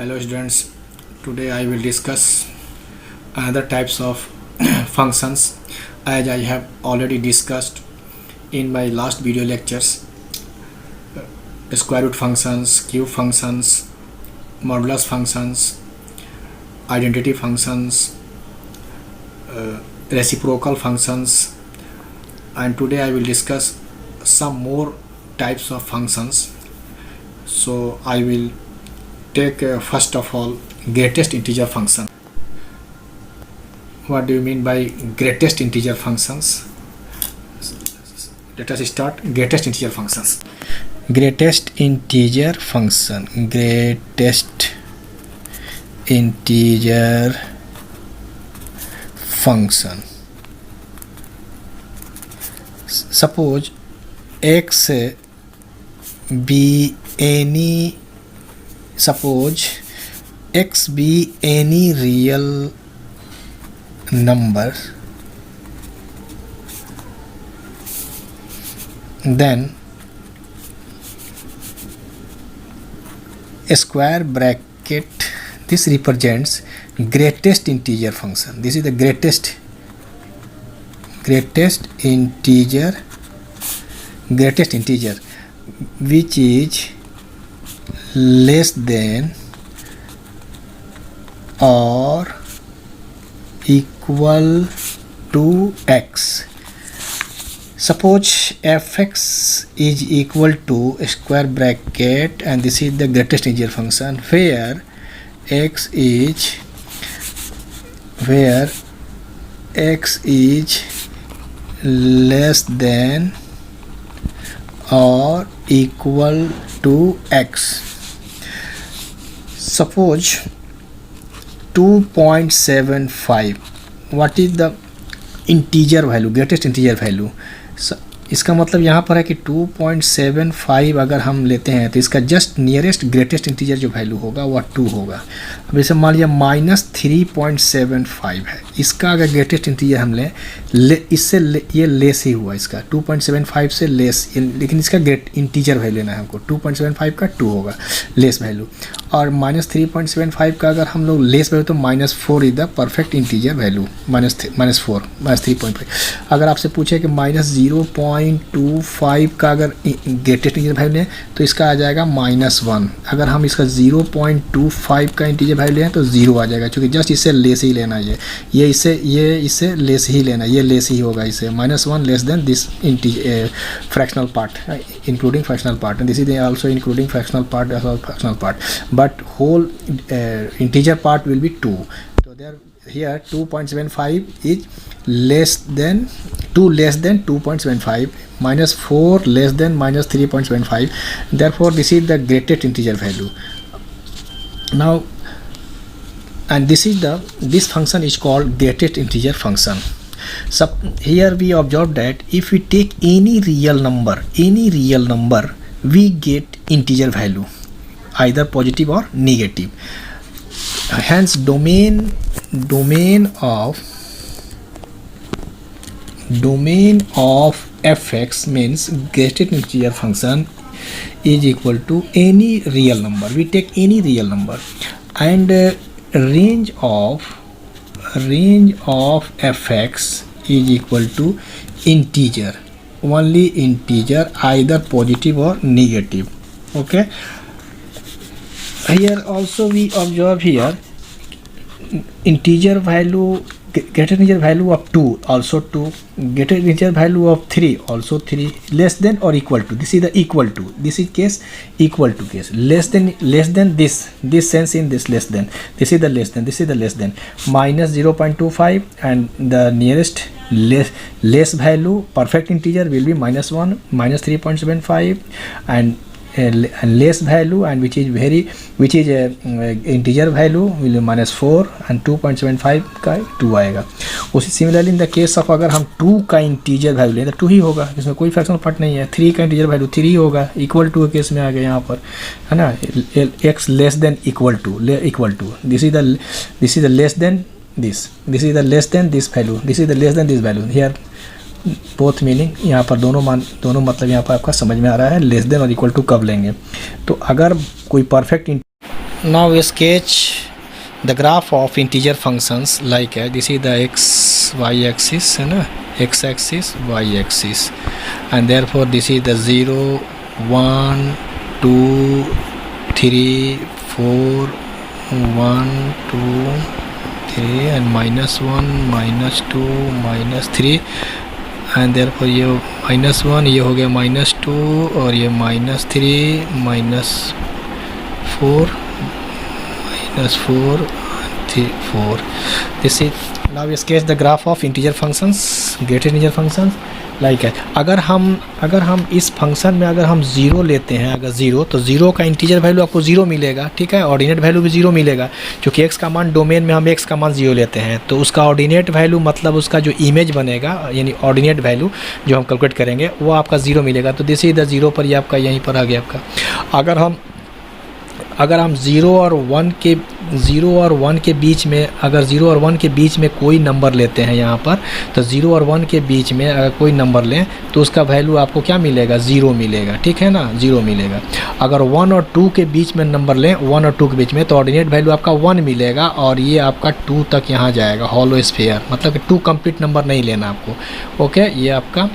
Hello students, today I will discuss another types of functions as I have already discussed in my last video lectures. Square root functions, cube functions, modulus functions, identity functions, reciprocal functions, and today I will discuss some more types of functions. So I will take first of all greatest integer function. What do you mean by greatest integer functions? Let us start greatest integer functions. Greatest integer function. Greatest integer function. Suppose x be any real number, then a square bracket, this represents greatest integer function. This is the greatest integer which is less than or equal to x. Suppose fx is equal to a square bracket, and this is the greatest integer function where x is less than or equal to x. Suppose 2.75, what is the integer value, greatest integer value? इसका मतलब यहाँ पर है कि 2.75 अगर हम लेते हैं तो इसका जस्ट नियरेस्ट ग्रेटेस्ट इंटीजर जो वैल्यू होगा वह 2 होगा. अब जैसे मान लिया -3.75 है, इसका अगर ग्रेटेस्ट इंटीजर हम लें इससे ये लेस ही हुआ, इसका 2.75 से लेस, लेकिन इसका ग्रेट इंटीजर वैल्यू लेना है हमको. 2.75 का 2 होगा लेस वैल्यू, और -3.75 का अगर हम लोग लेस वैल्यू तो -4 is the perfect integer value. -3.5. अगर आपसे पूछे कि -0.25 का अगर ग्रेटेस्ट इंटीजर वैल्यू लें तो इसका आ जाएगा -1. अगर हम इसका 0.25 का इंटीजर वैल्यू लें तो 0 आ जाएगा, क्योंकि जस्ट इससे लेस ही लेना है. ये इससे लेस ही लेना, ये लेस ही होगा इससे. -1 less then this fractional part including fractional part, and this is also including fractional part as well fractional part, but whole integer part will be 2. So there here 2.75 is less than 2.75, -4 less than -3.75. therefore this is the greatest integer value. Now, and this function is called greatest integer function. So here we observe that if we take any real number we get integer value, either positive or negative. Hence domain of fx means greatest integer function is equal to any real number. We take any real number, and range of fx is equal to integer, only integer, either positive or negative. Okay, here also we observe here integer value, greatest integer value of 2 also 2, greatest integer value of 3 also 3, less than or equal to, this is the equal to, this is case equal to case, less than this sense in this less than, this is the less than, this is the less than, -0.25, and the nearest less value perfect integer will be -1, -3.75, and less value and which is integer value will be -4, and 2.75 का 2 आएगा. उसी similarly in the case of अगर हम 2 का integer value लें तो 2 ही होगा, इसमें कोई फ्रैक्शनल पार्ट नहीं है. 3 का इंटीजर वैल्यू 3 होगा, इक्वल टू केस में आ गया यहाँ पर, है ना. x less than equal to, this is the less than this is the less than this value, this is the less than this value. Here both meaning यहाँ पर दोनों मतलब यहाँ पर आपका समझ में आ रहा है. लेस देन और इक्वल टू कब लेंगे, तो अगर कोई perfect now we sketch the graph of integer functions like this is the x y axis है ना, x axis y axis, and therefore this is the 0 1 2 3 4 1 2 3 and -1 -2 -3, and therefore ये -1 ये हो गया -2 और ये -3 -4 -4 4. This is now we sketch the graph of integer functions, greater integer functions like है. अगर हम इस फंक्शन में अगर हम 0 लेते हैं, अगर 0 तो 0 का इंटीजर वैल्यू आपको 0 मिलेगा, ठीक है. ऑर्डिनेट वैल्यू भी 0 मिलेगा, क्योंकि x का मान डोमेन में हम x का मान 0 लेते हैं, तो उसका ऑर्डिनेट वैल्यू मतलब उसका जो इमेज बनेगा यानी ऑर्डिनेट वैल्यू जो हम कैलकुलेट करेंगे वो आपका 0 मिलेगा. तो दिस इज द 0 पर ये आपका यहीं पर आ गया आपका. अगर हम 0 और 1 के बीच में, अगर 0 और 1 के बीच में कोई नंबर लेते हैं यहाँ पर, तो 0 और 1 के बीच में अगर कोई नंबर लें तो उसका वैल्यू आपको क्या मिलेगा, 0 मिलेगा, ठीक है ना, 0 मिलेगा. अगर 1 और 2 के बीच में नंबर लें, 1 और 2 के बीच में, तो ऑर्डिनेट वैल्यू आपका 1 मिलेगा और ये आपका 2 तक यहाँ जाएगा, हॉलो स्फीयर, मतलब कि 2 कंप्लीट नंबर नहीं लेना आपको, ओके. ये आपका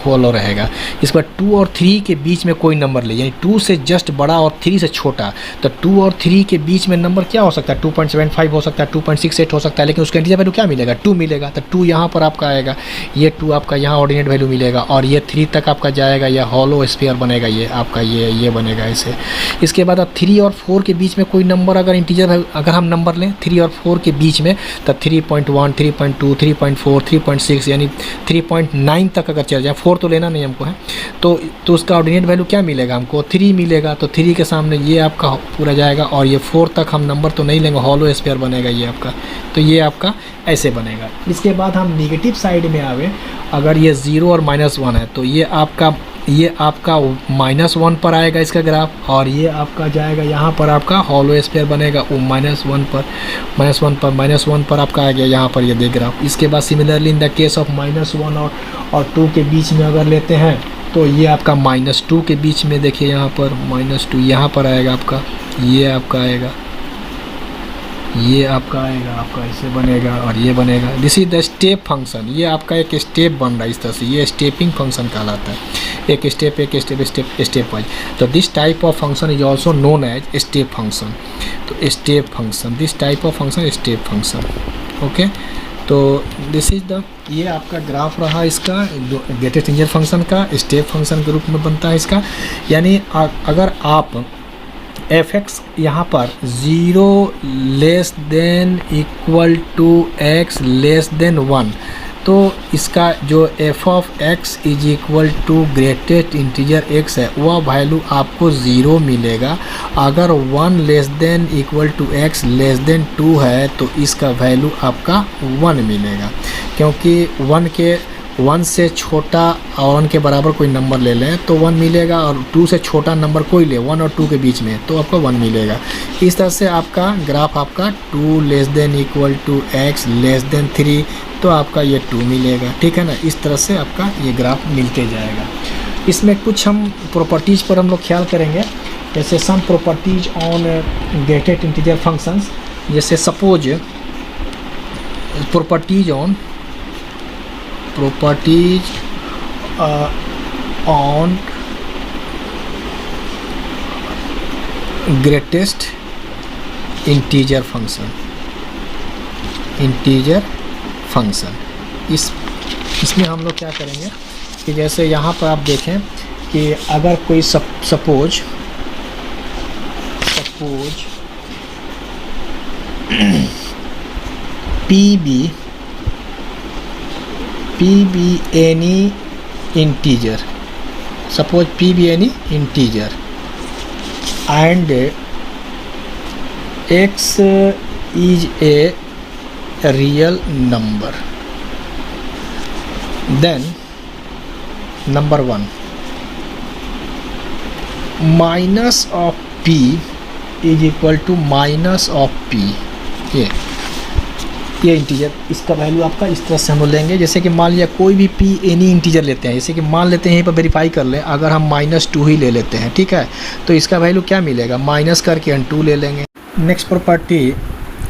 होलो रहेगा. इस पर 2 और 3 के बीच में कोई नंबर ले, यानी 2 से जस्ट बड़ा और 3 से छोटा, तो 2 और 3 के बीच में नंबर क्या हो सकता है, 2.75 हो सकता है, 2.68 हो सकता है, लेकिन उसका इंटीजर वैल्यू क्या मिलेगा, 2 मिलेगा. तो 2 यहाँ पर आपका आएगा, ये 2 आपका यहाँ ऑर्डिनेट वैल्यू मिलेगा और ये 3 तक आपका जाएगा, यह हॉलो स्फीयर बनेगा, ये आपका ये बनेगा ऐसे. इसके बाद अब 3 और 4 के बीच में कोई नंबर अगर इंटीजर अगर हम नंबर लें 3 और 4 के बीच में, तब 3.1 3.2 3.4 3.6 यानी 3.9 तक अगर चल जाए, 4 तो लेना नहीं हमको है, तो उसका ऑर्डिनेट वैल्यू क्या मिलेगा हमको, 3 मिलेगा. तो 3 के सामने ये आपका पूरा जाएगा और ये 4 तक हम नंबर तो नहीं लेंगे, हॉलो स्फीयर बनेगा ये आपका. तो ये आपका ऐसे बनेगा. इसके बाद हम निगेटिव साइड में आवे, अगर ये 0 और -1 है तो ये आपका -1 पर आएगा इसका ग्राफ, और ये आपका जाएगा यहाँ पर आपका हॉलो स्फीयर बनेगा, वो -1 पर आपका आ गया यहाँ पर ये देख ग्राफ. इसके बाद similarly in the case of -1 और 2 के बीच में अगर लेते हैं तो ये आपका -2 के बीच में देखिए यहाँ पर -2 यहाँ पर आएगा आपका, ये आपका आएगा, ये आपका आएगा, आपका ऐसे बनेगा और ये बनेगा. This is the step function. ये आपका एक स्टेप बन रहा है इस तरह से, ये स्टेपिंग फंक्शन कहलाता है, एक स्टेप वाइज. तो this type of function is also known as step function. तो step function, this type of function step function, okay. तो दिस इज द, ये आपका ग्राफ रहा इसका ग्रेटेस्ट इंटीजर फंक्शन का, स्टेप फंक्शन के रूप में बनता है इसका. यानी अगर आप f(x) यहाँ पर 0 less than equal to x less than 1, तो इसका जो f(x) is equal to greatest integer x है, वह वैल्यू आपको 0 मिलेगा. अगर 1 less than equal to x less than 2 है तो इसका वैल्यू आपका 1 मिलेगा, क्योंकि 1 से छोटा और 1 के बराबर कोई नंबर ले लें तो 1 मिलेगा, और 2 से छोटा नंबर कोई ले 1 और 2 के बीच में तो आपको 1 मिलेगा. इस तरह से आपका ग्राफ आपका 2 less than equal to x less than 3, तो आपका ये 2 मिलेगा, ठीक है ना. इस तरह से आपका ये ग्राफ मिलते जाएगा. इसमें कुछ हम प्रॉपर्टीज़ पर हम लोग ख्याल करेंगे, जैसे some properties on greatest integer functions, जैसे suppose properties on greatest integer function. इसमें हम लोग क्या करेंगे कि जैसे यहाँ पर आप देखें कि अगर कोई suppose p be any integer, suppose p be any integer and x is a real number, then number 1 minus of p is equal to minus of p. ये इंटीजर, इसका वैल्यू आपका इस तरह से हम लेंगे. जैसे कि मान लिया कोई भी p एनी इंटीजर लेते हैं, जैसे कि मान लेते हैं यहीं पर वेरीफाई कर लें, अगर हम -2 ही ले लेते हैं, ठीक है, तो इसका वैल्यू क्या मिलेगा, माइनस करके हम 2 ले लेंगे. नेक्स्ट प्रॉपर्टी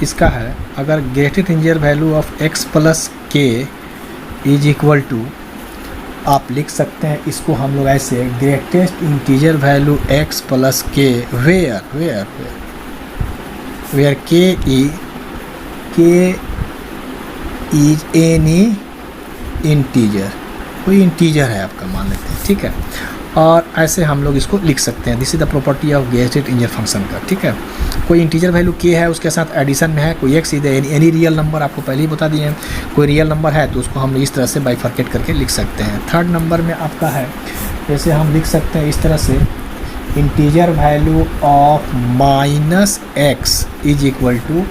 इसका है, अगर greatest integer value of x plus के इज इक्वल टू, आप लिख सकते हैं इसको हम लोग ऐसे, greatest integer value x plus के वेयर के इज एनी इंटीजर, कोई इंटीजर है आपका मान लेते हैं, ठीक है। और ऐसे हम लोग इसको लिख सकते हैं, this is the property of greatest integer function का, ठीक है। कोई इंटीजर वैल्यू के है, उसके साथ एडिशन में है कोई एक्स, इधर एनी रियल नंबर, आपको पहले ही बता दिए हैं, कोई रियल नंबर है तो उसको हम इस तरह से बाइफर्केट करके लिख सकते हैं। थर्ड नंबर में आपका है, जैसे हम लिख सकते हैं इस तरह से, integer value of minus x is equal to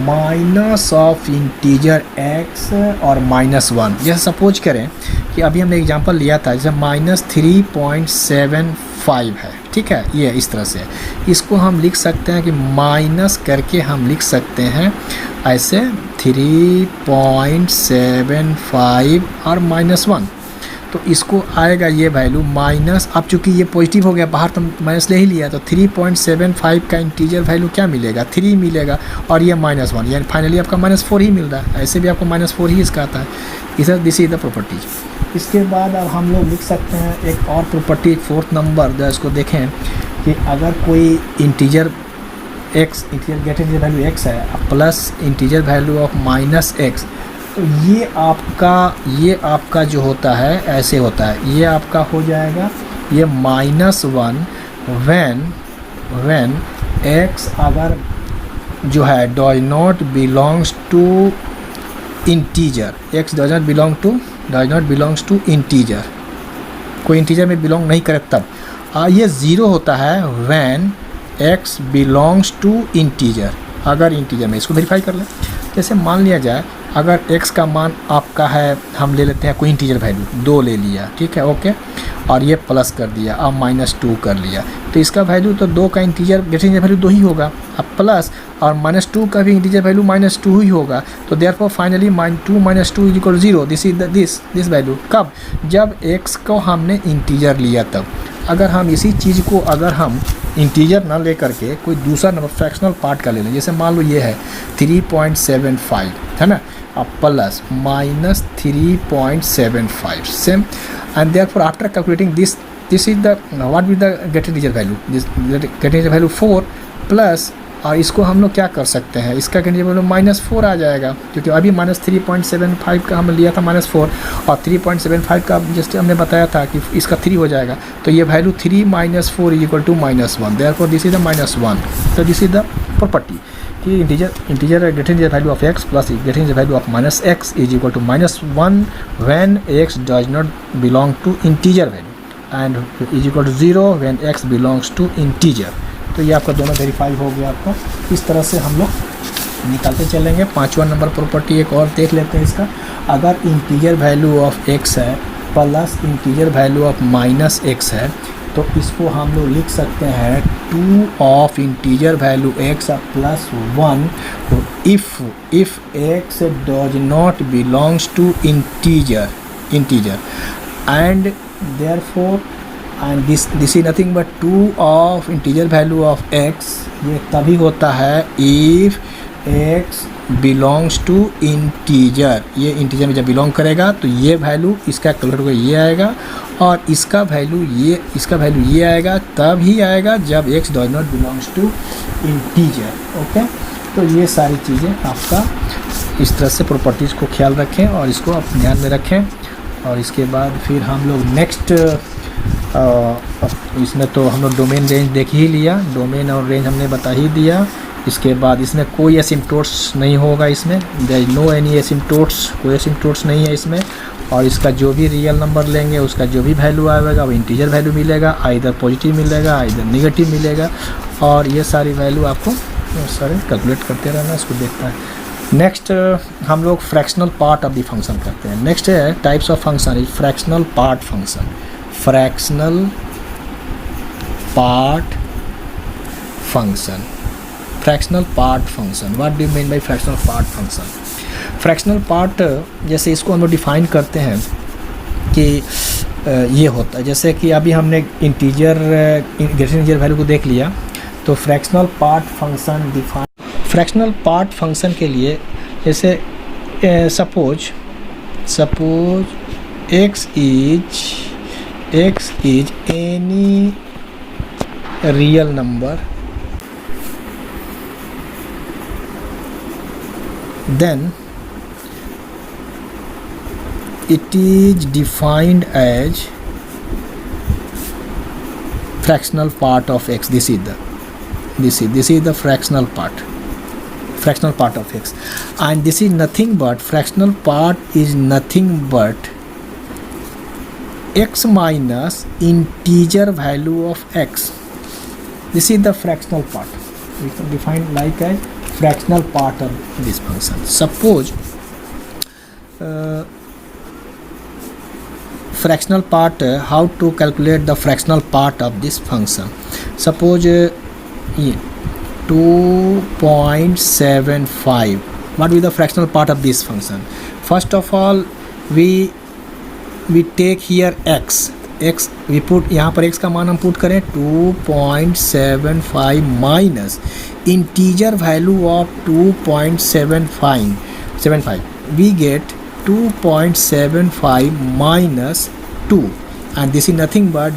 minus of integer x और -1। जैसे सपोज करें कि अभी हमने एग्जांपल लिया था, जैसे -3.75 है, ठीक है, ये इस तरह से, इसको हम लिख सकते हैं कि माइनस करके हम लिख सकते हैं ऐसे 3.75 और -1, तो इसको आएगा ये वैल्यू माइनस, अब चूँकि ये पॉजिटिव हो गया बाहर तो माइनस ले ही लिया, तो 3.75 का इंटीजर वैल्यू क्या मिलेगा, 3 मिलेगा, और ये -1, यानी फाइनली आपका -4 ही मिल रहा है, ऐसे भी आपको -4 ही इसका आता है। इस दिस इज द प्रॉपर्टीज। इसके बाद अब हम लोग लिख सकते हैं एक और प्रॉपर्टी, फोर्थ नंबर, जो इसको देखें कि अगर कोई integer x, integer greatest value x है plus integer value of -x, तो ये आपका जो होता है ऐसे होता है, ये आपका हो जाएगा ये -1 व्हेन x अगर जो है does not belongs to integer, x does not belongs to integer, कोई इंटीजर में बिलोंग नहीं करे तब। ये 0 होता है when x belongs to integer, अगर इंटीजर में, इसको वेरीफाई कर लें। जैसे मान लिया जाए अगर x का मान आपका है, हम ले लेते हैं कोई इंटीजर वैल्यू 2 ले लिया, ठीक है, ओके, और ये प्लस कर दिया, अब -2 कर लिया, तो इसका वैल्यू तो 2 का इंटीजर ग्रेटेस्ट वैल्यू 2 ही होगा, अब प्लस और -2 का भी इंटीजर वैल्यू -2 ही होगा, तो therefore finally -2 is equal 0, this is this value. कब? जब x को हमने इंटीजर लिया तब। अगर हम इसी चीज़ को अगर हम इंटीजर ना लेकर के कोई दूसरा नंबर फ्रैक्शनल पार्ट का ले लें, जैसे मान लो ये है 3.75, है ना, अब plus -3.75 same, and therefore after calculating this is the what with the greatest integer value, this greatest integer value 4 plus, और इसको हम लोग क्या कर सकते हैं, इसका ग्रेटेस्ट वैल्यू -4 आ जाएगा, क्योंकि अभी -3.75 का हमने लिया था -4, और 3.75 का जैसे हमने बताया था कि इसका 3 हो जाएगा, तो ये value 3 - 4 is equal to -1, therefore this is the -1। तो दिस इज द प्रॉपर्टी कि integer greatest value of x plus greatest value of -x is equal to -1 when x does not belong to integer value, and is equal to 0 when x belongs to integer. तो ये आपका दोनों verify हो गया आपका। इस तरह से हम लोग निकालते चलेंगे। 5वां नंबर प्रॉपर्टी एक और देख लेते हैं इसका, अगर इंटीजर वैल्यू ऑफ x है plus integer value of -x है, तो इसको हम लोग लिख सकते हैं 2 of integer value x plus 1 if x does not belongs to integer and therefore and this is nothing but 2 of integer value of x, ये तभी होता है if x belongs to integer, ये इंटीजर में जब बिलोंग करेगा तो ये वैल्यू इसका कैलकुलेट होकर ये आएगा, और इसका वैल्यू ये आएगा, तब ही आएगा जब x does not belongs to integer. Okay, तो ये सारी चीज़ें आपका इस तरह से प्रॉपर्टीज़ को ख्याल रखें और इसको आप ध्यान में रखें। और इसके बाद फिर हम लोग नेक्स्ट इसमें तो हम लोग डोमेन रेंज देख ही लिया, डोमेन और रेंज हमने बता ही दिया। इसके बाद इसमें कोई एसिम्प्टोट्स नहीं होगा, इसमें there is no any asymptotes, कोई एसिम्प्टोट्स नहीं है इसमें। और इसका जो भी रियल नंबर लेंगे उसका जो भी वैल्यू आएगा वो इंटीजर वैल्यू मिलेगा, आइदर पॉजिटिव मिलेगा आइदर नेगेटिव मिलेगा, और ये सारी वैल्यू आपको सारे कैलकुलेट करते रहना, इसको देखता है। नेक्स्ट हम लोग fractional part of the function करते हैं। नेक्स्ट है types of function is fractional part function. Fractional part function, fractional part function, what do you mean by fractional part function? Fractional part जैसे इसको हम लोग डिफाइन करते हैं कि ये होता है, जैसे कि अभी हमने इंटीजर ग्रेटेस्ट इंटीजर वैल्यू को देख लिया, तो तो fractional part function define, fractional part function के लिए जैसे suppose x is any real number, then it is defined as fractional part of x. This is the fractional part of x, and this is nothing but fractional part is nothing but x minus integer value of x. This is the fractional part. We can define like a fractional part of this function. Suppose fractional part, how to calculate the fractional part of this function. Suppose 2.75. What will be the fractional part of this function? First of all, we take here x we put, यहाँ पर x का मान हम put करें 2.75 minus integer value of 2.75 we get 2.75 minus 2, and this is nothing but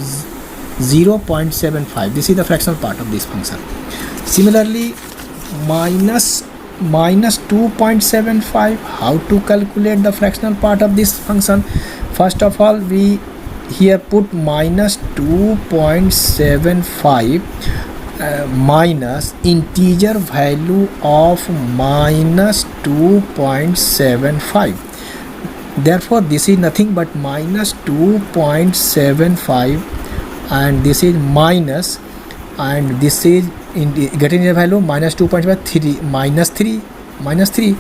0.75. This is the fractional part of this function. Similarly, minus 2.75, how to calculate the fractional part of this function? First of all, we here put minus 2.75 minus integer value of minus 2.75. Therefore, this is nothing but minus 2.75, and this is minus, and this is getting a value minus 2.5 minus 3,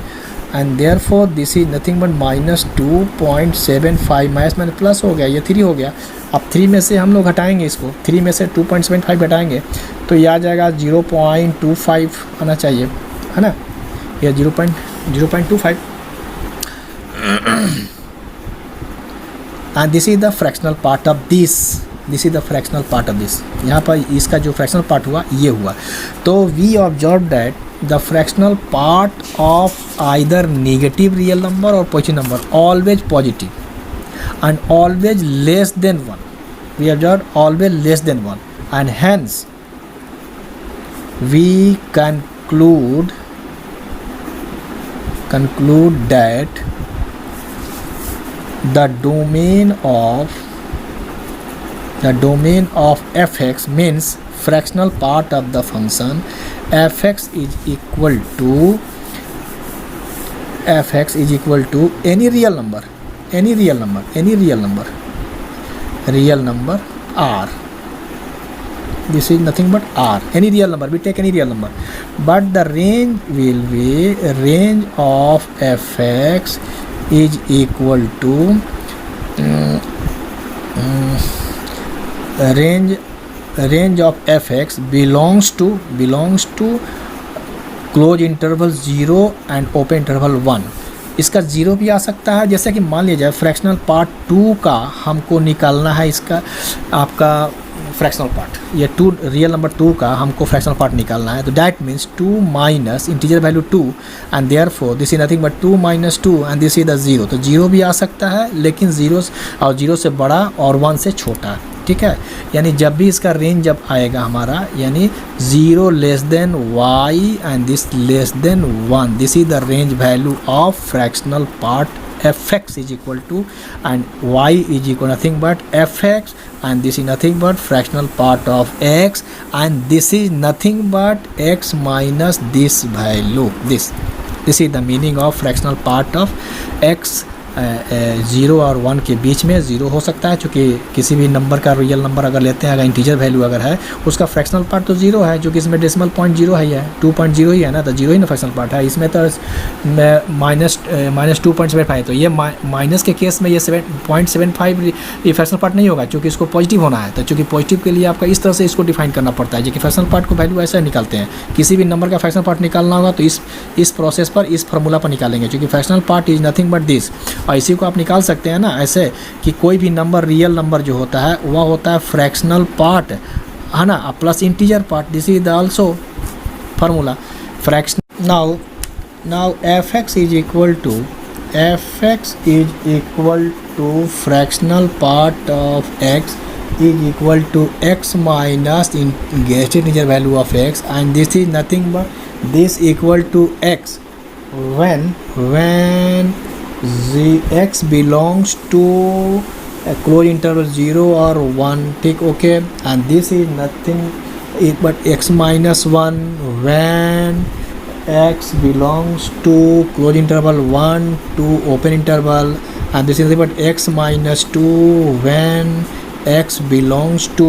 and therefore this is nothing but minus 2.75 minus minus plus हो गया, ये 3 हो गया. अब 3 में से हम लोग घटाएंगे, इसको 3 में से 2.75 घटाएंगे तो ये आ जाएगा 0.25 आना चाहिए, है ना, ये 0.25. and this is the fractional part of this. यहाँ पर इसका जो फ्रैक्शनल पार्ट हुआ ये हुआ. तो we observe that the fractional part of either negative real number or positive number always positive and always less than 1. We observe always less than 1, and hence we conclude that the domain of fx means fractional part of the function fx is equal to any real number r. This is nothing but r, any real number. We take any real number, but the range will be range of fx is equal to range of fx belongs to close interval 0 and open interval 1. इसका 0 भी आ सकता है, जैसे कि मान लिया जाए fractional part 2 का हमको निकालना है, इसका आपका फ्रैक्शनल पार्ट, ये 2 रियल नंबर 2 का हमको फ्रैक्शनल पार्ट निकालना है. तो that means 2 minus integer value 2, and therefore this is nothing but 2 minus 2, and this is the 0. तो 0 भी आ सकता है, लेकिन 0 से बड़ा और 1 से छोटा, ठीक है. यानी जब भी इसका रेंज जब आएगा हमारा, यानी 0 less then y and this less than 1, this is the range value of fractional part fx is equal to, and y is equal nothing but fx, and this is nothing but fractional part of x, and this is nothing but x minus this value. This is the meaning of fractional part of x. 0 और 1 के बीच में 0 हो सकता है, क्योंकि किसी भी number का रियल नंबर अगर लेते हैं, अगर इंटीजर वैल्यू अगर है, उसका फ्रैक्शनल पार्ट तो 0 है, जो कि इसमें डेसिमल पॉइंट 0 है, 2.0 ही है ना, तो 0 ही ना फ्रैक्शनल पार्ट है. इसमें तो माइनस 2.75 है, तो ये माइनस के केस में ये 0.75 ये फ्रैक्शनल पार्ट नहीं होगा, क्योंकि इसको पॉजिटिव होना है. तो चूँकि पॉजिटिव के लिए आपका इस तरह से इसको डिफाइन करना पड़ता है, जो कि फ्रैक्शनल पार्ट को वैल्यू ऐसा निकालते हैं. किसी भी नंबर का फ्रैक्शनल पार्ट निकालना होगा तो इस प्रोसेस पर, इस फार्मूला पर निकालेंगे, क्योंकि fractional part is nothing but this. और इसी को आप निकाल सकते हैं ना ऐसे कि कोई भी नंबर रियल नंबर जो होता है वह होता है फ्रैक्शनल पार्ट है ना, plus integer part, this is the also formula fraction. Now f x is equal to fractional part of x is equal to x minus greatest integer value of x, and this is nothing but this equal to x when x belongs to a closed interval 0 or 1, ठीक, okay, and this is nothing but x minus 1 when x belongs to closed interval 1 to open interval, and this is but x minus 2 when x belongs to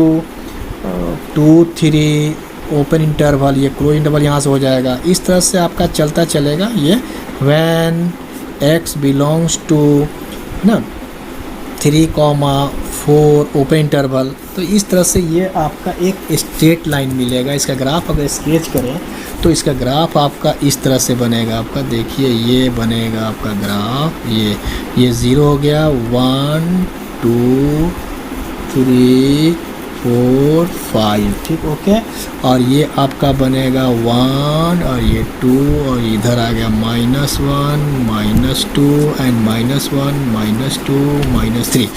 2 3 open interval, ये close interval यहाँ से हो जाएगा। इस तरह से आपका चलता चलेगा ये when x belongs to ना 3,4 ओपन इंटरवल। तो इस तरह से ये आपका एक स्ट्रेट लाइन मिलेगा। इसका ग्राफ अगर स्केच करें तो इसका ग्राफ आपका इस तरह से बनेगा। आपका देखिए ये बनेगा आपका ग्राफ, ये 0 हो गया, 1 2 3 4 5, ठीक, ओके, और ये आपका बनेगा 1 और ये 2 और इधर आ गया -1 -2 एंड -1 -2 -3।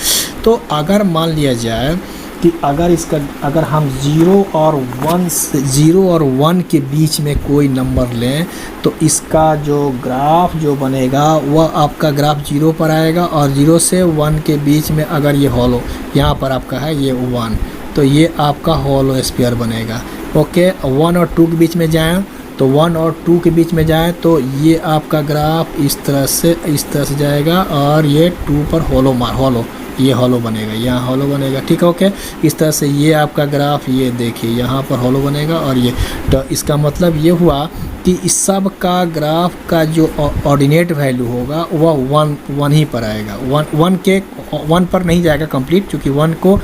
तो अगर मान लिया जाए कि अगर हम 0 और 1 के बीच में कोई नंबर लें तो इसका जो ग्राफ जो बनेगा वह आपका ग्राफ 0 पर आएगा, और 0 से 1 के बीच में अगर ये हॉलो यहाँ पर आपका है ये 1, तो ये आपका हॉलो स्फीयर बनेगा। ओके, 1 और 2 के बीच में जाएं तो 1 और 2 के बीच में जाएं तो ये आपका ग्राफ इस तरह से जाएगा, और ये 2 पर हॉलो ये हॉलो बनेगा, यहाँ हॉलो बनेगा, ठीक है, ओके। इस तरह से ये आपका ग्राफ, ये देखिए यहाँ पर हॉलो बनेगा, और ये तो इसका मतलब ये हुआ कि इस सब का ग्राफ का जो ऑर्डिनेट वैल्यू होगा वह 1 ही पर आएगा। 1 पर नहीं जाएगा कंप्लीट, क्योंकि 1 को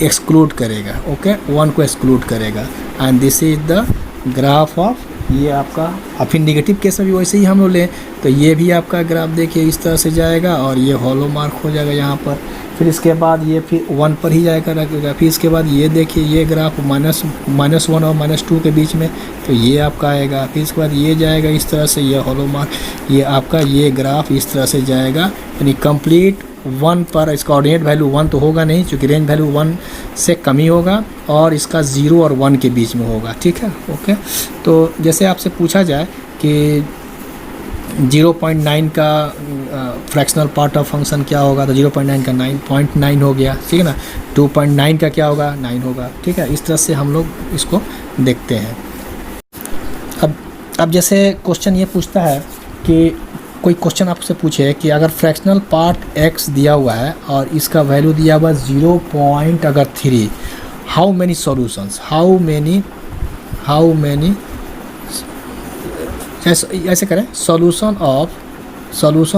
एक्सक्लूड करेगा, ओके, 1 को एक्सक्लूड करेगा, and this is the graph of ये आपका। और फिर निगेटिव केस में भी वैसे ही हम लोग लें तो ये भी आपका ग्राफ देखिए इस तरह से जाएगा, और ये हॉलो मार्क हो जाएगा यहाँ पर। फिर इसके बाद ये फिर 1 पर ही जाएगा रखेगा। फिर इसके बाद ये देखिए ये ग्राफ -1 और -2 के बीच में, तो ये आपका आएगा। फिर इसके बाद ये जाएगा इस तरह से, ये हॉलो मार्क, ये आपका ये ग्राफ इस तरह से जाएगा, यानी कंप्लीट 1 पर। इसका ऑर्डिनेट वैल्यू 1 तो होगा नहीं, क्योंकि रेंज वैल्यू 1 से कम ही होगा, और इसका 0 और 1 के बीच में होगा, ठीक है, ओके। तो जैसे आपसे पूछा जाए कि 0.9 का फ्रैक्शनल पार्ट ऑफ फंक्शन क्या होगा, तो 0.9 का 9.9 हो गया, ठीक है ना। 2.9 का क्या होगा, 9 होगा, ठीक है। इस तरह से हम लोग इसको देखते हैं। अब जैसे क्वेश्चन ये पूछता है कि कोई क्वेश्चन आपसे पूछे कि अगर फ्रैक्शनल पार्ट x दिया हुआ है और इसका वैल्यू दिया हुआ 0.3, how many solutions, how many ऐसे करें, सॉल्यूशन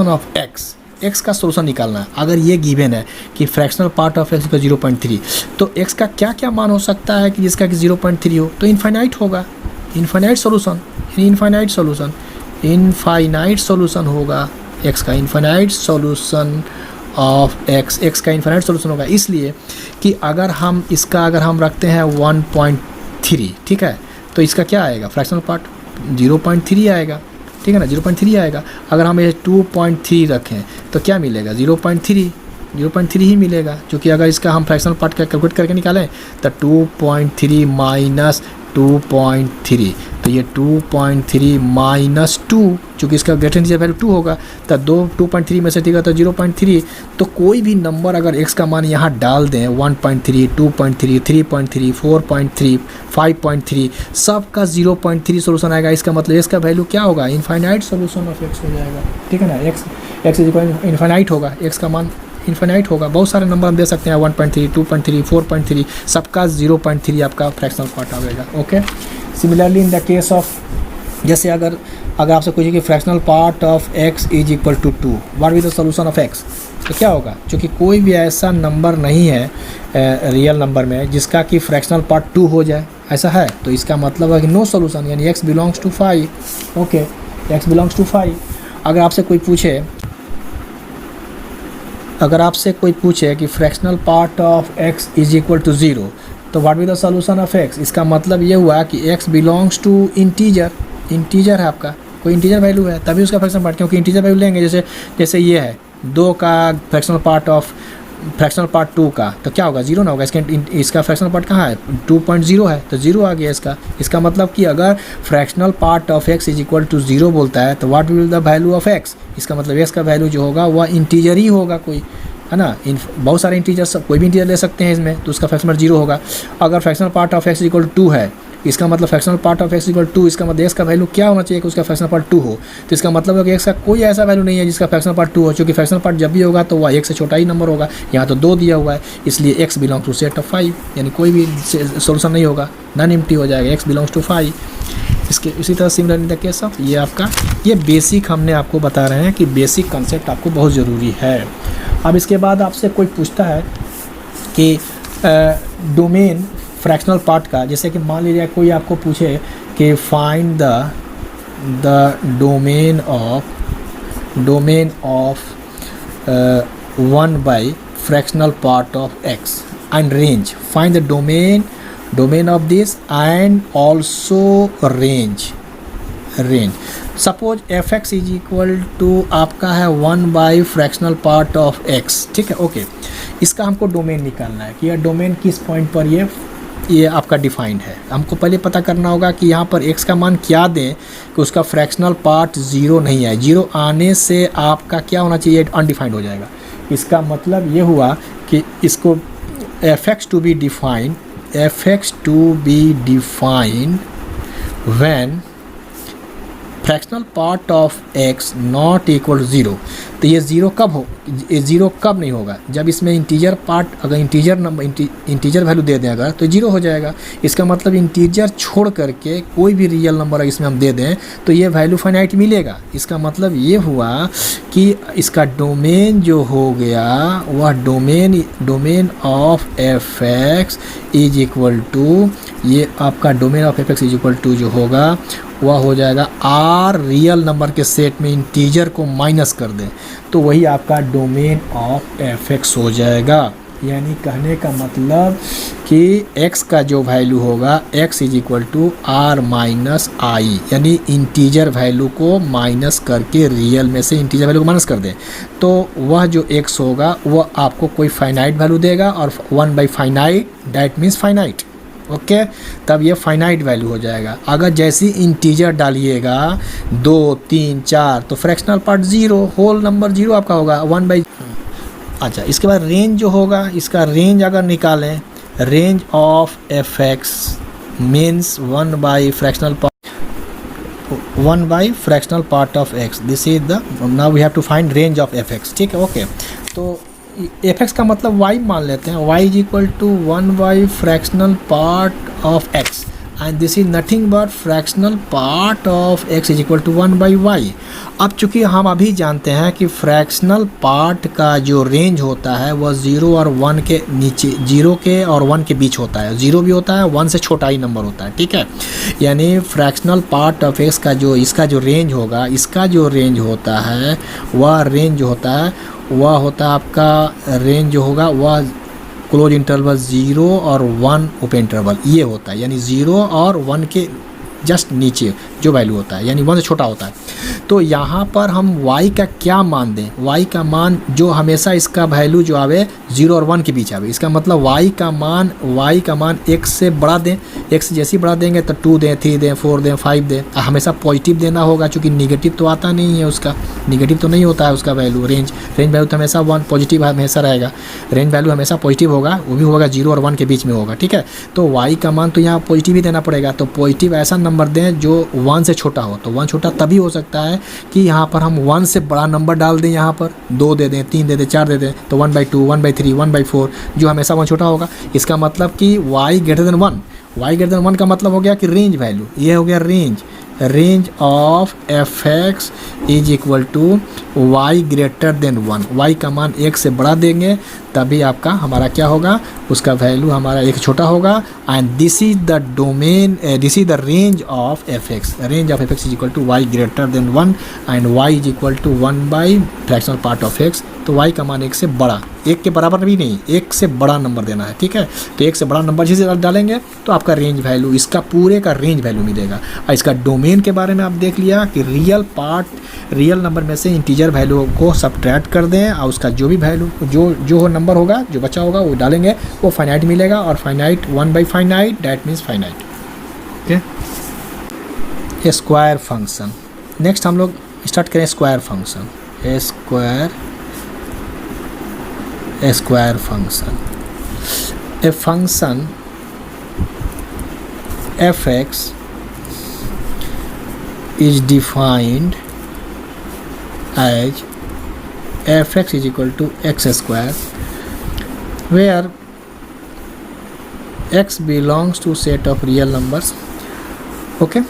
ऑफ x का सॉल्यूशन निकालना है। अगर ये गिवन है कि फ्रैक्शनल पार्ट ऑफ x का 0.3, तो x का क्या क्या मान हो सकता है कि जिसका कि 0.3 हो, तो इनफाइनाइट होगा, इनफाइनाइट सॉल्यूशन होगा x का, इनफाइनाइट सॉल्यूशन ऑफ x का इनफाइनाइट सॉल्यूशन होगा। इसलिए कि अगर हम रखते हैं 1.3, ठीक है, तो इसका क्या आएगा, फ्रैक्शनल पार्ट 0.3 आएगा, ठीक है ना, 0.3 आएगा। अगर हम ये 2.3 रखें तो क्या मिलेगा, 0.3 ही मिलेगा, क्योंकि अगर इसका हम फ्रैक्शनल पार्ट का कैलकुलेट करके निकालें तो 2.3 माइनस 2.3, तो ये 2.3 माइनस 2, चूँकि इसका ग्रेटर इंटीजर वैल्यू 2 होगा, तो 2.3 में से ठीक है तो 0.3। तो कोई भी नंबर अगर x का मान यहाँ डाल दें 1.3, 2.3, 3.3, 4.3, 5.3, सब का 0.3 सोल्यूशन आएगा। इसका मतलब इसका वैल्यू क्या होगा, इनफाइनाइट सोल्यूशन ऑफ x हो जाएगा, ठीक है ना। x इनफाइनाइट होगा, x का मान इनफाइनाइट होगा। बहुत सारे नंबर हम दे सकते हैं 1.3, 2.3, 4.3, सबका 0.3 आपका फ्रैक्शनल पार्ट आएगा, okay. Similarly in the case of, जैसे अगर आपसे पूछे कि fractional part of x is equal to 2, what is the solution of x, तो क्या होगा, क्योंकि कोई भी ऐसा नंबर नहीं है रियल नंबर में जिसका कि फ्रैक्शनल पार्ट 2 हो जाए, ऐसा है, तो इसका मतलब है कि नो सॉल्यूशन, यानी x belongs to 5, okay, x belongs to 5। अगर आपसे कोई पूछे कि fractional part of x is equal to 0, तो what will the solution of x, इसका मतलब ये हुआ कि x belongs to integer, integer है आपका, कोई इंटीजर वैल्यू है तभी उसका फ्रैक्शनल पार्ट, क्योंकि इंटीजर वैल्यू लेंगे जैसे ये है 2 का fractional part of fractional part 2 का, तो क्या होगा 0 ना होगा, इसका फ्रैक्शनल पार्ट कहाँ है 2.0 है तो 0 आ गया इसका मतलब कि अगर fractional part of x is equal to 0 बोलता है तो what will the value of x, इसका मतलब x का वैल्यू जो होगा वह इंटीजर ही होगा कोई, है ना। बहुत सारे इंटीजर, कोई भी इंटीजर ले सकते हैं इसमें, तो उसका फ्रैक्शनल 0 होगा। अगर fractional part of x is equal to 2 है, इसका मतलब fractional part of x equal 2, इसका मतलब x का वैल्यू क्या होना चाहिए कि उसका फ्रैक्शनल पार्ट 2 हो, तो इसका मतलब है कि x का कोई ऐसा वैल्यू नहीं है जिसका फ्रैक्शनल पार्ट 2 हो, क्योंकि फ्रैक्शनल पार्ट जब भी होगा तो वह 1 से छोटा ही नंबर होगा, यहाँ तो 2 दिया हुआ है, इसलिए x belong to set of 5, यानी कोई भी सोल्यूशन नहीं होगा, नॉन एम्प्टी हो जाएगा, x बिलोंग्स टू 5। इसके इसी तरह similar in the case of ये आपका, ये बेसिक हमने आपको बता रहे हैं कि बेसिक कंसेप्ट आपको बहुत ज़रूरी है। अब इसके बाद आपसे कोई पूछता है कि डोमेन फ्रैक्शनल पार्ट का, जैसे कि मान लीजिए कोई आपको पूछे कि find the domain of 1 by fractional part of x and range, find the domain of this and also range. Suppose f x is equal to आपका है 1 by fractional part of x, ठीक है, ओके। इसका हमको domain निकालना है कि यह डोमेन किस पॉइंट पर ये आपका डिफाइंड है। हमको पहले पता करना होगा कि यहाँ पर x का मान क्या दें कि उसका फ्रैक्शनल पार्ट 0 नहीं है, 0 आने से आपका क्या होना चाहिए, अनडिफाइंड हो जाएगा। इसका मतलब ये हुआ कि इसको f x to be defined when fractional part of x not equal to 0, तो ये 0 कब हो, ये 0 कब नहीं होगा, जब इसमें इंटीजर पार्ट, अगर इंटीजर वैल्यू दे दें अगर तो 0 हो जाएगा। इसका मतलब इंटीजर छोड़ करके कोई भी रियल नंबर अगर इसमें हम दे दें तो ये वैल्यू फाइनाइट मिलेगा। इसका मतलब ये हुआ कि इसका डोमेन जो हो गया वह domain of f x is equal to, ये आपका domain of f x is equal to जो होगा वह हो जाएगा r रियल नंबर के सेट में इंटीजर को माइनस कर दें तो वही आपका डोमेन ऑफ एफ एक्स हो जाएगा। यानी कहने का मतलब कि x का जो वैल्यू होगा x is equal to r minus I, यानी इंटीजर वैल्यू को माइनस करके रियल में से इंटीजर वैल्यू को माइनस कर दें तो वह जो x होगा वह आपको कोई फाइनाइट वैल्यू देगा, और 1 by finite that means finite, okay. तब ये फाइनाइट वैल्यू हो जाएगा। अगर जैसी इंटीजर डालिएगा 2, 3, 4 तो फ्रैक्शनल पार्ट 0, होल नंबर 0 आपका होगा 1 बाई। अच्छा, इसके बाद रेंज जो होगा, इसका रेंज अगर निकालें, range of f x means 1 by fractional part of x, this is the, now we have to find range of f x, ठीक है, ओके। तो एफ एक्स का मतलब y मान लेते हैं, y is equal to 1 by fractional part of x and this is nothing but fractional part of x is equal to 1 by y। अब चूंकि हम अभी जानते हैं कि फ्रैक्शनल पार्ट का जो रेंज होता है वह 0 और 1 के नीचे, 0 के और 1 के बीच होता है, 0 भी होता है, 1 से छोटा ही नंबर होता है, ठीक है। यानी फ्रैक्शनल पार्ट ऑफ x का जो इसका जो रेंज होगा, इसका जो रेंज होता है वह रेंज जो होता है वह होता है आपका रेंज जो होगा वह क्लोज इंटरवल 0 और 1 ओपन इंटरवल, ये होता है, यानी 0 और 1 के जस्ट नीचे जो वैल्यू होता है, यानी 1 से छोटा होता है। तो यहाँ पर हम y का क्या मान दें, y का मान जो हमेशा इसका वैल्यू जो आवे 0 और 1 के बीच आवे, इसका मतलब y का मान x से बढ़ा दें, x जैसे बढ़ा देंगे तो 2 दें, 3 दें, 4 दें, 5 दें, हमेशा पॉजिटिव देना होगा क्योंकि निगेटिव तो आता नहीं है, उसका निगेटिव तो नहीं होता है उसका वैल्यू। रेंज वैल्यू तो हमेशा 1 पॉजिटिव हमेशा रहेगा, रेंज वैल्यू हमेशा पॉजिटिव होगा, वो भी होगा 0 और 1 के बीच में होगा, ठीक है। तो y का मान तो यहाँ पॉजिटिव ही देना पड़ेगा, तो पॉजिटिव ऐसा नंबर दें जो 1 से छोटा हो, तो 1 छोटा तभी हो सकता है कि यहाँ पर हम 1 से बड़ा नंबर डाल दें, यहाँ पर 2 दे दें, 3 दे दें, 4 दे दें, तो 1/2, 1/3, 1/4 जो हमेशा 1 छोटा होगा। इसका मतलब कि y greater than 1, y greater than 1 का मतलब हो गया कि रेंज वैल्यू, ये हो गया range of f x is equal to y greater than 1, y का मान 1 से बड़ा देंगे तभी आपका हमारा क्या होगा, उसका वैल्यू हमारा 1 छोटा होगा। And this is the domain, this is the range of f x, range of f x is equal to y greater than 1 and y is equal to 1 by fractional part of x तो y का मान 1 से बड़ा, 1 के बराबर भी नहीं, 1 से बड़ा नंबर देना है, ठीक है। तो 1 से बड़ा नंबर जिसे डालेंगे तो आपका रेंज वैल्यू, इसका पूरे का रेंज वैल्यू मिलेगा। और इसका डोमेन के बारे में आप देख लिया कि रियल नंबर में से इंटीजर वैल्यू को सब्ट्रैक्ट कर दें और उसका जो भी वैल्यू जो नंबर होगा, जो बचा होगा वो डालेंगे, वो फाइनाइट मिलेगा। और फाइनाइट 1/फाइनाइट that means finite, okay. Square function, next हम लोग स्टार्ट करें square function. Square function, a function f(x) is defined as f(x) is equal to x square, where x belongs to set of real numbers, okay.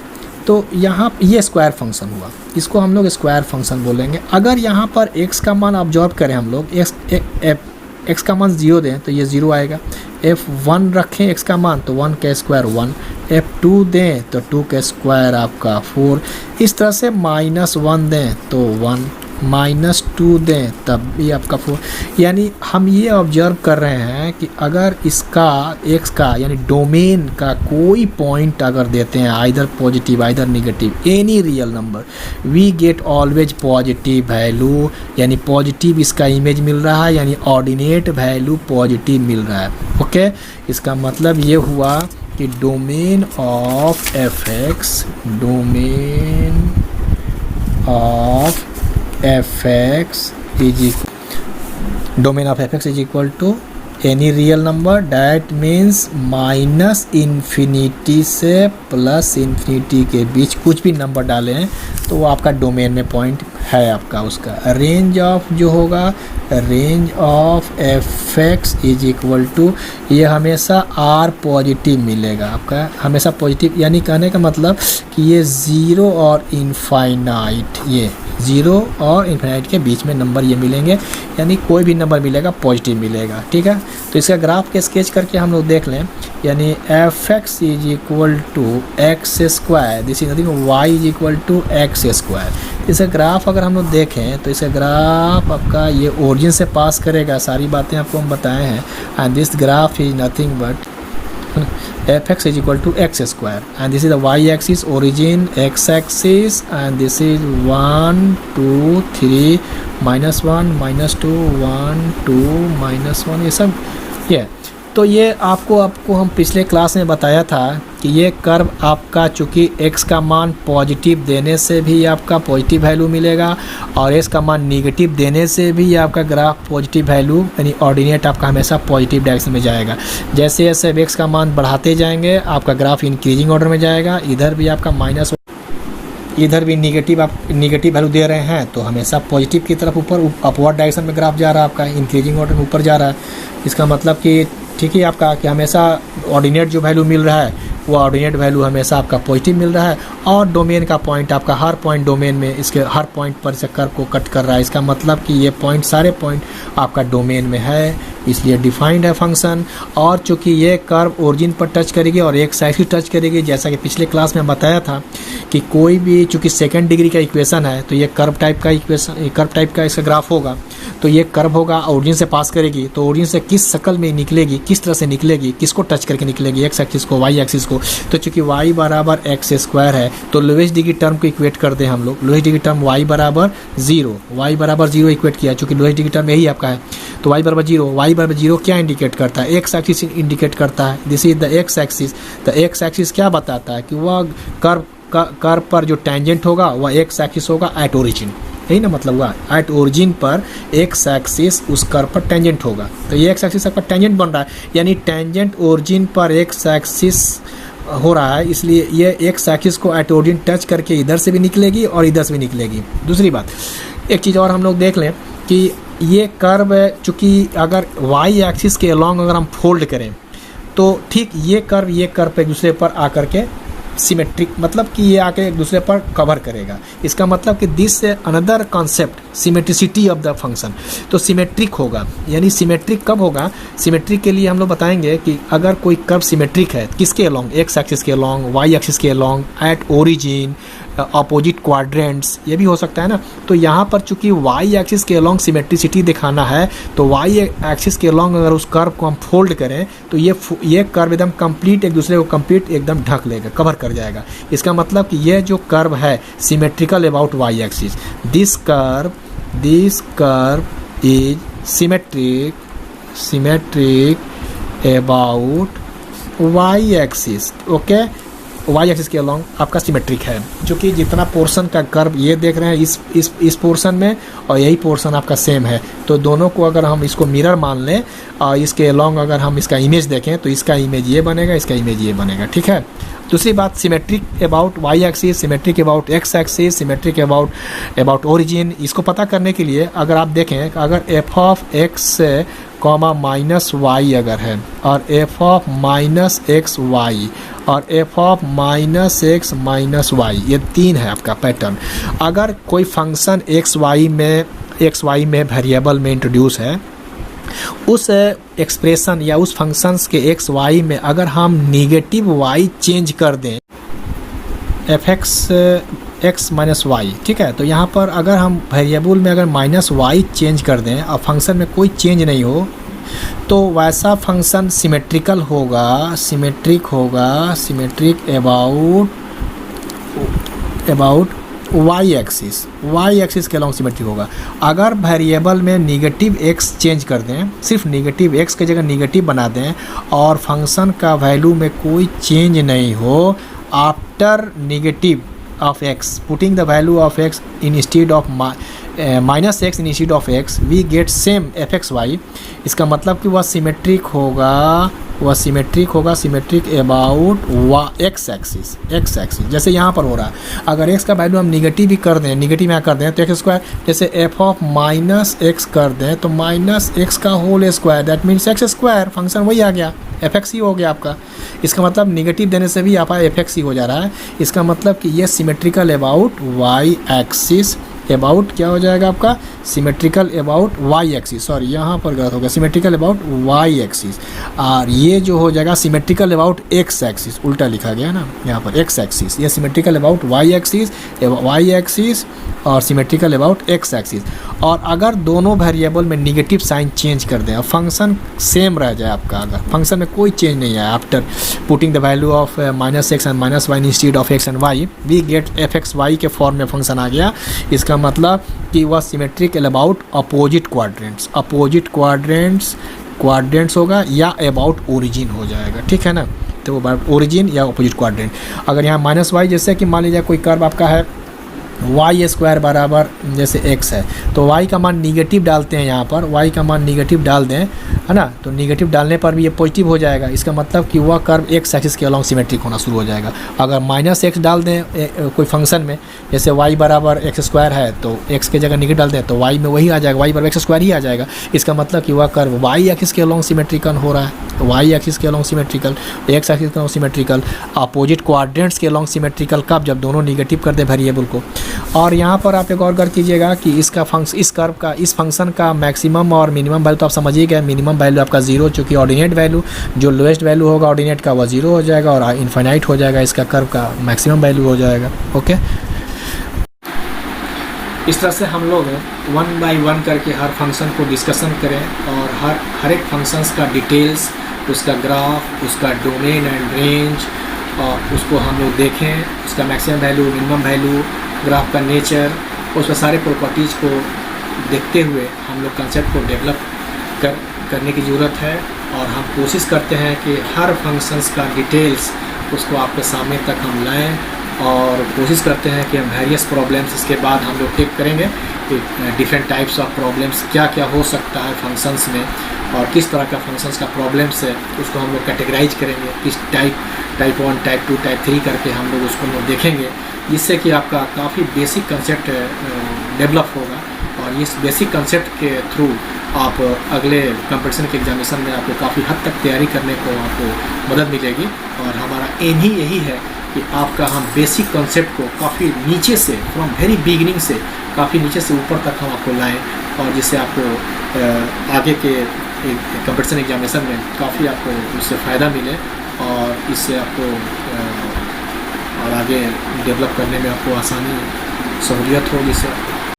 तो यहाँ ये square function हुआ, इसको हम लोग स्क्वायर फंक्शन बोलेंगे। अगर यहाँ पर x का मान ऑब्जर्व करें हम लोग, x का मान 0 दें तो ये 0 आएगा। f1 रखें x का मान तो 1 का स्क्वायर 1, f2 दें तो 2 का स्क्वायर आपका 4, इस तरह से -1 दें तो 1, -2 दें तब भी आपका 4। यानी हम ये ऑब्जर्व कर रहे हैं कि अगर इसका x का यानी डोमेन का कोई पॉइंट अगर देते हैं, either positive either negative, any real number, we get always positive value, यानी पॉजिटिव इसका इमेज मिल रहा है, यानी ऑर्डिनेट वैल्यू पॉजिटिव मिल रहा है, ओके। इसका मतलब ये हुआ कि domain of f(x), domain of f(x) is equal to any real number, that means -∞ से +∞ के बीच कुछ भी नंबर डालें हैं तो वो आपका डोमेन में पॉइंट है आपका। उसका रेंज ऑफ जो होगा, range of f(x) is equal to, ये हमेशा r पॉजिटिव मिलेगा आपका, हमेशा पॉजिटिव, यानी कहने का मतलब कि ये 0 और इनफाइनाइट, ये 0 और इनफाइनाइट के बीच में नंबर ये मिलेंगे, यानी कोई भी नंबर मिलेगा पॉजिटिव मिलेगा, ठीक है। तो इसका ग्राफ के स्केच करके हम लोग देख लें, यानी f(x) is equal to x square, this is nothing, y is equal to x square. इसका ग्राफ अगर हम लोग देखें तो इसका ग्राफ आपका ये ओरिजिन से पास करेगा, सारी बातें आपको हम बताए हैं। And this graph is nothing but f(x) is equal to x square, and this is the y-axis, origin, x-axis, and this is 1 2 3 -1 -2 1 2 -1, ये सब ये। तो ये आपको हम पिछले क्लास में बताया था कि ये कर्व आपका चूँकि x का मान पॉजिटिव देने से भी आपका पॉजिटिव वैल्यू मिलेगा और s का मान नेगेटिव देने से भी आपका ग्राफ पॉजिटिव वैल्यू यानी ऑर्डिनेट आपका हमेशा पॉजिटिव डायरेक्शन में जाएगा। जैसे जैसे x का मान बढ़ाते जाएंगे आपका ग्राफ इंक्रीजिंग ऑर्डर में जाएगा, इधर भी आपका माइनस, इधर भी नेगेटिव, आप नेगेटिव वैल्यू दे रहे हैं तो हमेशा पॉजिटिव की तरफ ऊपर अपवर्ड डायरेक्शन में ग्राफ जा रहा है आपका, इंक्रीजिंग ऑर्डर में ऊपर जा रहा है। इसका मतलब कि ठीक है आपका कि हमेशा ऑर्डिनेट जो वैल्यू मिल रहा है वो ऑर्डिनेट वैल्यू हमेशा आपका पॉजिटिव मिल रहा है और डोमेन का पॉइंट आपका हर पॉइंट डोमेन में इसके हर पॉइंट पर से कर्व को कट कर रहा है। इसका मतलब कि ये पॉइंट सारे पॉइंट आपका डोमेन में है, इसलिए डिफाइंड है फंक्शन। और चूंकि ये कर्व ओरिजिन पर टच करेगी और एक साइड से टच करेगी, जैसा कि पिछले क्लास में बताया था कि कोई भी चूंकि सेकेंड डिग्री का इक्वेशन है तो ये कर्व टाइप का इक्वेशन, कर्व टाइप का इसका ग्राफ होगा। तो ये कर्व होगा, ओरिजिन से पास करेगी तो ओरिजिन से किस शक्ल में निकलेगी, किस तरह से निकलेगी, किसको टच करके निकलेगी, एक्स एक्सिस को, वाई एक्सिस को। तो चूंकि y बराबर एक्स स्क्वायर है तो लोएस्ट डिग्री टर्म को इक्वेट कर दें हम लोग, लोएस्ट डिग्री टर्म y बराबर 0, y बराबर 0 इक्वेट किया चूंकि लोएस्ट डिग्री टर्म यही आपका है। तो y बराबर 0, y बराबर 0 क्या इंडिकेट करता है, एक्स एक्सिस इंडिकेट करता है, this is the x axis. The x axis क्या बताता है कि वह कर्व पर जो टेंजेंट होगा वह एक्स एक्सिस होगा एट ओरिजिन, यही ना मतलब हुआ, एट ओरिजिन पर एक्स एक्सिस उस कर्व पर टेंजेंट होगा। तो ये एक्स एक्सिस आपका टेंजेंट बन रहा है, यानी टेंजेंट ओरिजिन पर एक्स एक्सिस हो रहा है, इसलिए ये एक्स एक्सिस को एट ओरिजिन टच करके इधर से भी निकलेगी और इधर से भी निकलेगी। दूसरी बात, एक चीज़ और हम लोग देख लें कि ये कर्व चूँकि अगर वाई एक्सिस के अलॉन्ग अगर हम फोल्ड करें तो ठीक ये कर्व पे एक दूसरे पर आकर के सिमेट्रिक, मतलब कि ये आके एक दूसरे पर कवर करेगा। इसका मतलब कि this another concept symmetricity of the function, तो सिमेट्रिक होगा। यानी सिमेट्रिक कब होगा, सिमेट्रिक के लिए हम लोग बताएंगे कि अगर कोई कर्व सिमेट्रिक है किसके अलॉन्ग, एक्स एक्सिस के अलॉन्ग, वाई एक्सिस के along, at origin, opposite quadrants, ये भी हो सकता है ना। तो यहाँ पर चूंकि वाई एक्सिस के अलॉन्ग सिमेट्रिसिटी दिखाना है, तो वाई एक्सिस के अलॉन्ग अगर उस कर्व को हम फोल्ड करें तो ये कर्व एकदम कंप्लीट एक दूसरे को कंप्लीट एकदम ढक लेगा, कवर कर जाएगा। इसका मतलब कि ये जो कर्व है symmetrical about Y axis, this curve is symmetric about Y axis. Okay, y axis के अलॉन्ग आपका सिमेट्रिक है, जो कि जितना पोर्शन का कर्व ये देख रहे हैं इस पोर्शन में और यही पोर्शन आपका सेम है, तो दोनों को अगर हम इसको मिरर मान लें और इसके अलॉन्ग अगर हम इसका इमेज देखें तो इसका इमेज ये बनेगा, इसका इमेज ये बनेगा। ठीक है। दूसरी बात, symmetric about Y axis, symmetric about X axis, symmetric about origin. इसको पता करने के लिए अगर आप देखें, अगर F of X comma minus Y अगर है और F of minus X Y और F of minus X minus Y, ये तीन है आपका पैटर्न। अगर कोई फंक्शन एक्स वाई में वेरिएबल में इंट्रोड्यूस है, उस एक्सप्रेशन या उस फंक्शंस के एक्स वाई में अगर हम निगेटिव वाई चेंज कर दें, एफ एक्स माइनस वाई, ठीक है, तो यहाँ पर अगर हम वेरिएबल में अगर माइनस वाई चेंज कर दें और फंक्शन में कोई चेंज नहीं हो, तो वैसा function symmetric about Y axis के अलॉन्ग सिमेट्रिक होगा। अगर वेरिएबल में निगेटिव एक्स चेंज कर दें, सिर्फ निगेटिव एक्स की जगह निगेटिव बना दें और फंक्शन का वैल्यू में कोई चेंज नहीं हो, after negative of x, putting the value of x instead of minus x instead of x, we get same fxy। इसका मतलब कि वह सिमेट्रिक होगा सिमेट्रिक अबाउट एक्स एक्सिस। जैसे यहाँ पर हो रहा है, अगर x का वैल्यू हम निगेटिव भी कर दें, निगेटिव यहाँ कर दें तो एक्स स्क्वायर, जैसे एफ ऑफ माइनस एक्स कर दें तो माइनस एक्स का whole square, that means x square, function वही आ गया, एफ एक्स ही हो गया आपका। इसका मतलब निगेटिव देने से भी आपका एफ एक्स ही हो जा रहा है। इसका मतलब कि ये symmetrical about Y axis, about क्या हो जाएगा आपका, symmetrical about Y axis, sorry यहाँ पर गलत हो गया, सिमेट्रिकल अबाउट वाई एक्सिस। और ये जो हो जाएगा सिमेट्रिकल अबाउट एक्स एक्सिस, उल्टा लिखा गया ना यहाँ पर, एक्स एक्सिस, ये सिमेट्रिकल अबाउट वाई एक्सिस और सिमेट्रिकल अबाउट एक्स एक्सिस। और अगर दोनों वेरिएबल में निगेटिव साइन चेंज कर दें और फंक्शन सेम रह जाए आपका, अगर फंक्शन में कोई चेंज नहीं है, after putting the value of minus x and minus y instead of x and y, we get f x y के फॉर्म में फंक्शन आ गया। इसका मतलब कि वह सिमेट्रिकल अबाउट अपोजिट क्वाड्रेंट्स होगा या अबाउट ओरिजिन हो जाएगा। ठीक है ना, तो वो अबाउट ओरिजिन या अपोजिट क्वाड्रेंट। अगर यहाँ माइनस वाई, जैसे कि मान लीजिए कोई कर्व आपका है वाई स्क्वायर बराबर जैसे एक्स है, तो वाई का मान निगेटिव डालते हैं, यहाँ पर वाई का मान निगेटिव डाल दें, है ना, तो निगेटिव डालने पर भी ये पॉजिटिव हो जाएगा। इसका मतलब कि वह कर्व एक्स एक्सिस के अलॉन्ग सिमेट्रिक होना शुरू हो जाएगा। अगर माइनस एक्स डाल दें कोई फंक्शन में, जैसे वाई बराबर एक्स स्क्वायर है तो एक्स की जगह निगेटिव डाल दें तो वाई में वही आ जाएगा, वाई बराबर एक्स स्क्वायर ही आ जाएगा। इसका मतलब कि वह कर्व वाई एक्सिस के अलॉन्ग सिमेट्रिकल हो रहा है, वाई एक्सिस के अलॉन्ग सिमेट्रिकल, एक्स एक्सिस के अलॉन्ग सिमेट्रिकल, अपोजिट क्वाड्रेंट्स के अलॉन्ग सिमेट्रिकल कब, जब दोनों निगेटिव कर दें वेरिएबल को। और यहाँ पर आप एक और गौर कीजिएगा कि इस कर्व का, इस फंक्शन का मैक्सिमम और मिनिमम वैल्यू तो आप समझिए गए। मिनिमम वैल्यू आपका 0, चूँकि ऑर्डिनेट वैल्यू जो लोएस्ट वैल्यू होगा ऑर्डिनेट का वह 0 हो जाएगा और इनफाइनाइट हो जाएगा, इसका कर्व का मैक्सिमम वैल्यू हो जाएगा। ओके, इस तरह से हम लोग 1 बाय 1 करके हर फंक्शन को डिस्कशन करें और हर एक फंक्शंस का डिटेल्स, उसका ग्राफ, उसका डोमेन एंड रेंज, और उसको हम लोग देखें, उसका maximum value, minimum value, graph का नेचर, उसमें सारे प्रॉपर्टीज़ को देखते हुए हम लोग कंसेप्ट को डेवलप करने की ज़रूरत है। और हम कोशिश करते हैं कि हर फंक्शंस का डिटेल्स उसको आपके सामने तक हम लाएं और कोशिश करते हैं कि हम वेरियस प्रॉब्लम्स इसके बाद हम लोग टेक करेंगे कि डिफरेंट टाइप्स ऑफ प्रॉब्लम्स क्या क्या हो सकता है फंक्शंस में और किस तरह का फंक्शंस का प्रॉब्लम्स है उसको हम लोग कैटेगराइज करेंगे, किस टाइप 1, टाइप 2, टाइप 3 करके हम लोग उसको देखेंगे, जिससे कि आपका काफ़ी बेसिक कंसेप्ट डेवलप होगा। और इस बेसिक कंसेप्ट के थ्रू आप अगले कंपटीशन के एग्जामिनेशन में आपको काफ़ी हद तक तैयारी करने को आपको मदद मिलेगी। और हमारा एम ही यही है कि आपका हम बेसिक कंसेप्ट को काफ़ी नीचे से, फ्रॉम वेरी बिगिनिंग से काफ़ी नीचे से ऊपर तक हम आपको लाएं और जिससे आपको आगे के कंपटीशन एग्जामिनेशन में काफ़ी आपको उससे फ़ायदा मिले और इससे आपको और आगे डेवलप करने में आपको आसानी सहूलियत होगी सर।